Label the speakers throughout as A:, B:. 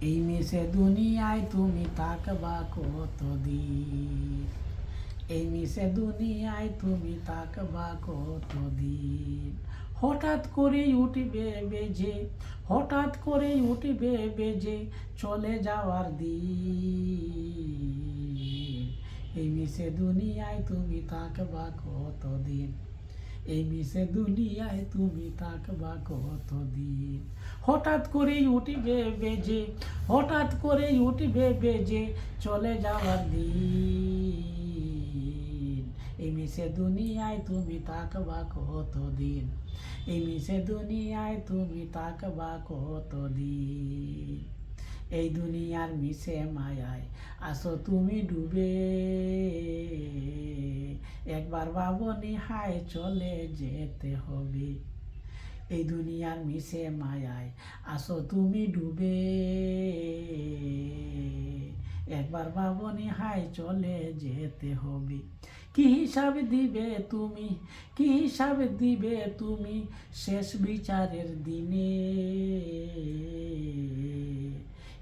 A: এই মিশে দুনিয়ায় তুমি থাকবা কতদিন, এই মিশে দুনিয়ায় তুমি থাকবা কতদিন। হঠাৎ করে উঠবে বেজে, হঠাৎ করে উঠবে বেজে চলে যাওয়ার দিন। এই মিশে দুনিয়ায় তুমি থাকবা কতদিন, এই মিশে দুনিয়ায় তুমি থাকবা কতদিন। হঠাৎ করে উঠবে বেজে, হঠাৎ করে উঠবে বেজে চলে যাওয়ার দিন। এই মিশে দুনিয়ায় তুমি থাকবা কতদিন, এই মিশে দুনিয়ায় তুমি থাকবা কতদিন। এই দুনিয়ার মিশে মায়ায় আসো তুমি ডুবে, একবার ভাবনি হায় চলে যেতে হবে। এই দুনিয়ার মিশে মায়ায় আসো তুমি ডুবে, একবার ভাবনি হায় চলে যেতে হবে। কি হিসাব দিবে তুমি, কি হিসাব দিবে তুমি শেষ বিচারের দিনে।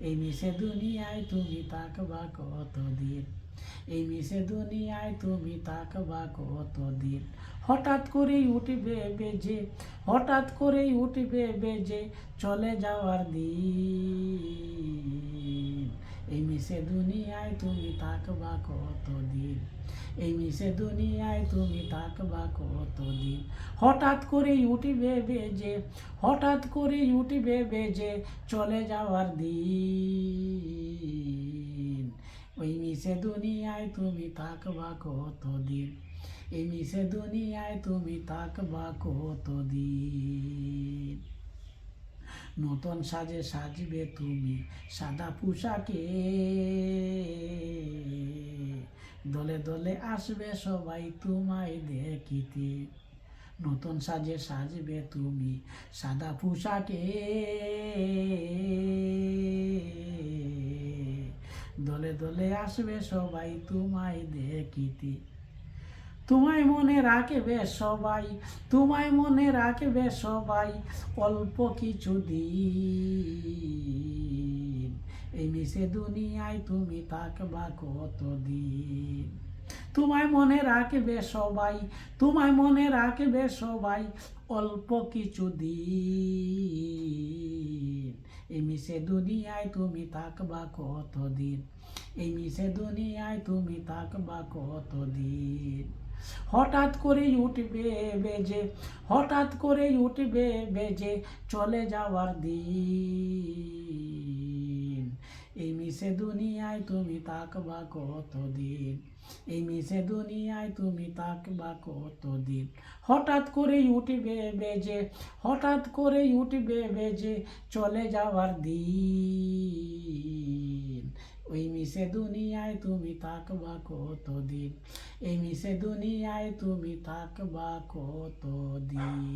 A: এই মিশে দুনিয়ায় তুমি থাকবা কতদিন, এই মিশে দুনিয়ায় তুমি থাকবা কতদিন। হঠাৎ করেই উঠবে বেজে, হঠাৎ করেই উঠবে বেজে চলে যাওয়ার দিন। এই মিশে দুনিয়ায় তুমি থাকবা কতদিন, এই মিশে দুনিয়ায় তুমি থাকবা কতদিন। হঠাৎ করেই উঠবে বেজে, হঠাৎ করেই উঠবে বেজে চলে যাওয়ার দিন। ওই মিশে দুনিয়ায় তুমি থাকবা কতদিন, এই মিশে দুনিয়ায় তুমি থাকবা কতদিন। নতুন সাজে সাজবে তুমি সাদা পোশাকে, দলে দলে আসবে সবাই তোমায় দেখিতে। নতুন সাজে সাজবে তুমি সাদা পোশাকে, দলে দলে আসবে সবাই তোমায় দেখিতে। তোমায় মনে রাখবে সবাই, তোমায় মনে রাখবে সবাই অল্প কিছু দিন। এই মিশে দুনিয়ায় তুমি থাকবা কতদিন। তোমায় মনে রাখবে সবাই, তোমায় মনে রাখবে সবাই অল্প কিছু দিন। এই মিশে দুনিয়ায় তুমি থাকবা কতদিন, এই মিশে দুনিয়ায় তুমি থাকবা কতদিন। হঠাৎ করে উঠবে বেজে, হঠাৎ করে উঠবে বেজে চলে যাওয়ার দিন। এই মিশে দুনিয়ায় তুমি থাকবা কতদিন, এই মিশে দুনিয়ায় তুমি থাকবা কতদিন। হঠাৎ করে উঠবে বেজে, হঠাৎ করে উঠবে বেজে চলে যাওয়ার দিন। ওই মিশে দুনিয়ায় তুমি থাকবা কতদিন, এই মিশে দুনিয়ায় তুমি থাকবা কতদিন।